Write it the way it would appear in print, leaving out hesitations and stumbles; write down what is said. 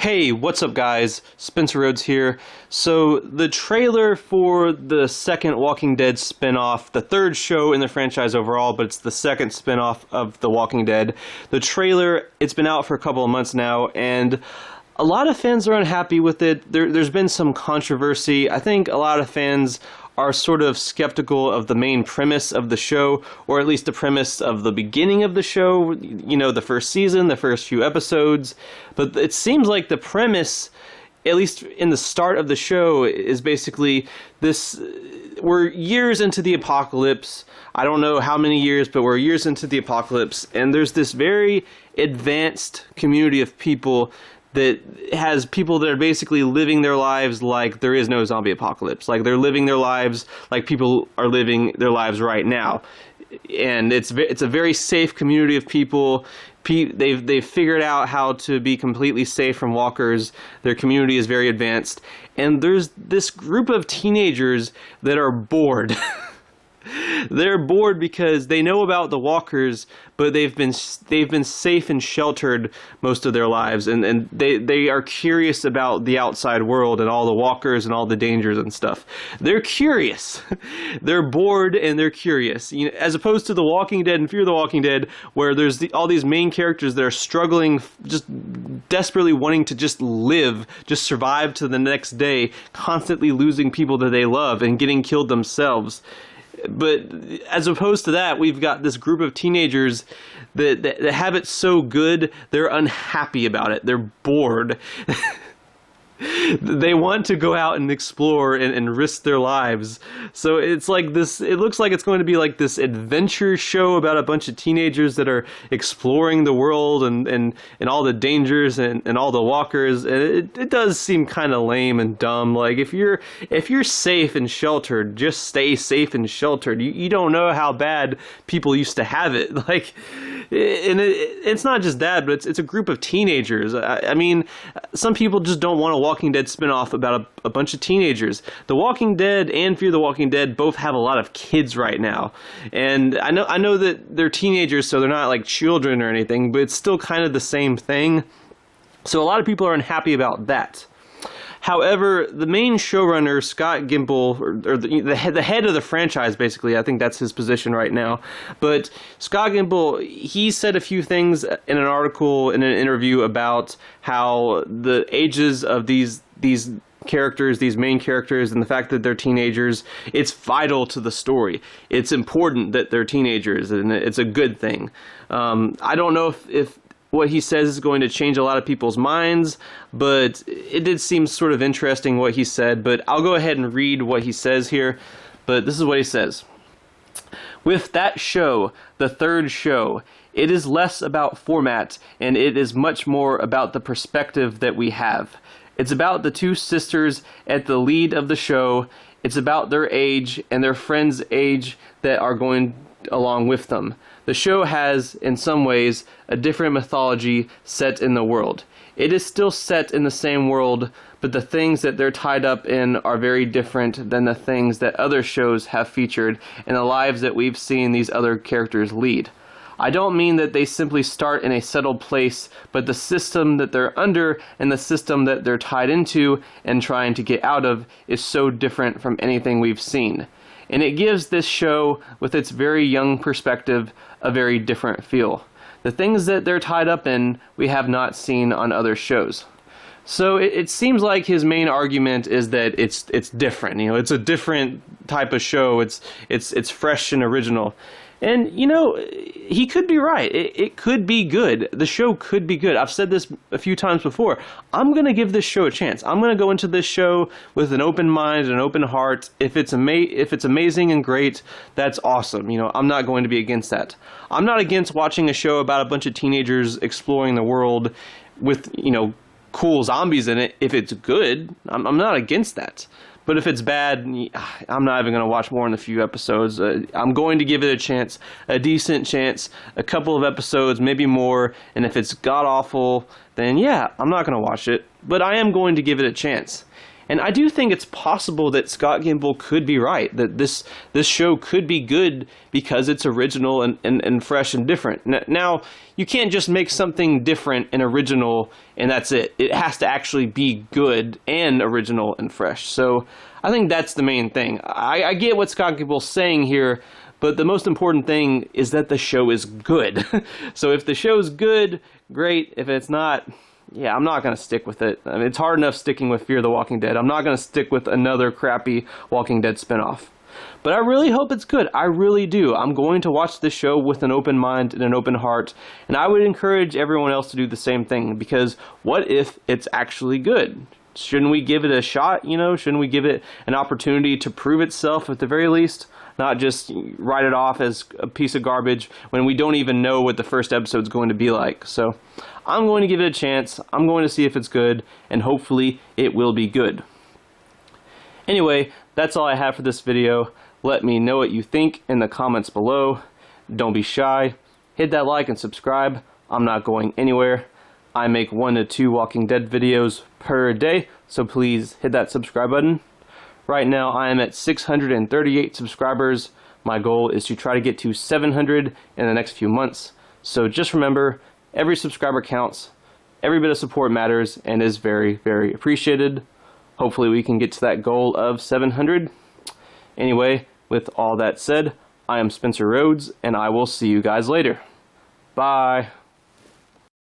Hey, what's up guys? Spencer Rhodes here. So, the trailer for the second Walking Dead spin-off, the third show in the franchise overall, but it's the second spin-off of The Walking Dead. The trailer, it's been out for a couple of months now, and a lot of fans are unhappy with it. There's been some controversy. I think a lot of fans are sort of skeptical of the main premise of the show, or at least the premise of the beginning of the show, you know, the first season, the first few episodes. But it seems like the premise, at least in the start of the show, is basically this: we're years into the apocalypse. I don't know how many years, but we're years into the apocalypse, and there's this very advanced community of people that has people that are basically living their lives like there is no zombie apocalypse. Like they're living their lives like people are living their lives right now. And it's a very safe community of people. They've figured out how to be completely safe from walkers. Their community is very advanced. And there's this group of teenagers that are bored. They're bored because they know about the walkers, but they've been safe and sheltered most of their lives, and they are curious about the outside world and all the walkers and all the dangers and stuff. They're curious. They're bored and they're curious. You know, as opposed to The Walking Dead and Fear the Walking Dead, where there's all these main characters that are struggling, just desperately wanting to just live, just survive to the next day, constantly losing people that they love and getting killed themselves. But as opposed to that, we've got this group of teenagers that have it so good, they're unhappy about it. They're bored. They want to go out and explore and risk their lives. So it's like this, it looks like it's going to be like this adventure show about a bunch of teenagers that are exploring the world and all the dangers and all the walkers. And it does seem kind of lame and dumb. Like if you're safe and sheltered, just stay safe and sheltered. You don't know how bad people used to have it. Like, and it's not just that, but it's a group of teenagers. I mean, some people just don't want a Walking Dead spinoff about a bunch of teenagers. The Walking Dead and Fear the Walking Dead both have a lot of kids right now, and I know that they're teenagers, so they're not like children or anything, but it's still kind of the same thing. So a lot of people are unhappy about that. However, the main showrunner, Scott Gimple, or the head of the franchise, basically, I think that's his position right now. But Scott Gimple, he said a few things in an article, in an interview, about how the ages of these characters, these main characters, and the fact that they're teenagers, it's vital to the story. It's important that they're teenagers, and it's a good thing. I don't know if what he says is going to change a lot of people's minds, but it did seem sort of interesting what he said. But I'll go ahead and read what he says here. But this is what he says. With that show, the third show, it is less about format, and it is much more about the perspective that we have. It's about the two sisters at the lead of the show. It's about their age and their friends' age that are going along with them. The show has, in some ways, a different mythology set in the world. It is still set in the same world, but the things that they're tied up in are very different than the things that other shows have featured and the lives that we've seen these other characters lead. I don't mean that they simply start in a settled place, but the system that they're under and the system that they're tied into and trying to get out of is so different from anything we've seen. And it gives this show, with its very young perspective, a very different feel. The things that they're tied up in, we have not seen on other shows. So it seems like his main argument is that it's different. You know, it's a different type of show. It's fresh and original. And, you know, he could be right. It could be good. The show could be good. I've said this a few times before. I'm going to give this show a chance. I'm going to go into this show with an open mind and an open heart. If it's amazing and great, that's awesome. You know, I'm not going to be against that. I'm not against watching a show about a bunch of teenagers exploring the world with, you know, cool zombies in it. If it's good, I'm not against that. But if it's bad, I'm not even going to watch more than a few episodes. I'm going to give it a chance, a decent chance, a couple of episodes, maybe more. And if it's god-awful, then yeah, I'm not going to watch it. But I am going to give it a chance. And I do think it's possible that Scott Gimple could be right, that this show could be good because it's original and fresh and different. Now, you can't just make something different and original and that's it. It has to actually be good and original and fresh. So I think that's the main thing. I get what Scott Gimple's saying here, but the most important thing is that the show is good. So if the show's good, great. If it's not, yeah, I'm not going to stick with it. I mean, it's hard enough sticking with Fear the Walking Dead. I'm not going to stick with another crappy Walking Dead spinoff. But I really hope it's good. I really do. I'm going to watch this show with an open mind and an open heart. And I would encourage everyone else to do the same thing. Because what if it's actually good? Shouldn't we give it a shot, you know? Shouldn't we give it an opportunity to prove itself at the very least? Not just write it off as a piece of garbage when we don't even know what the first episode's going to be like. So I'm going to give it a chance. I'm going to see if it's good, and hopefully it will be good. Anyway, that's all I have for this video. Let me know what you think in the comments below. Don't be shy. Hit that like and subscribe. I'm not going anywhere. I make 1 to 2 Walking Dead videos per day, so please hit that subscribe button. Right now I am at 638 subscribers. My goal is to try to get to 700 in the next few months. So just remember, every subscriber counts, every bit of support matters, and is very, very appreciated. Hopefully we can get to that goal of 700. Anyway, with all that said, I am Spencer Rhodes, and I will see you guys later. Bye.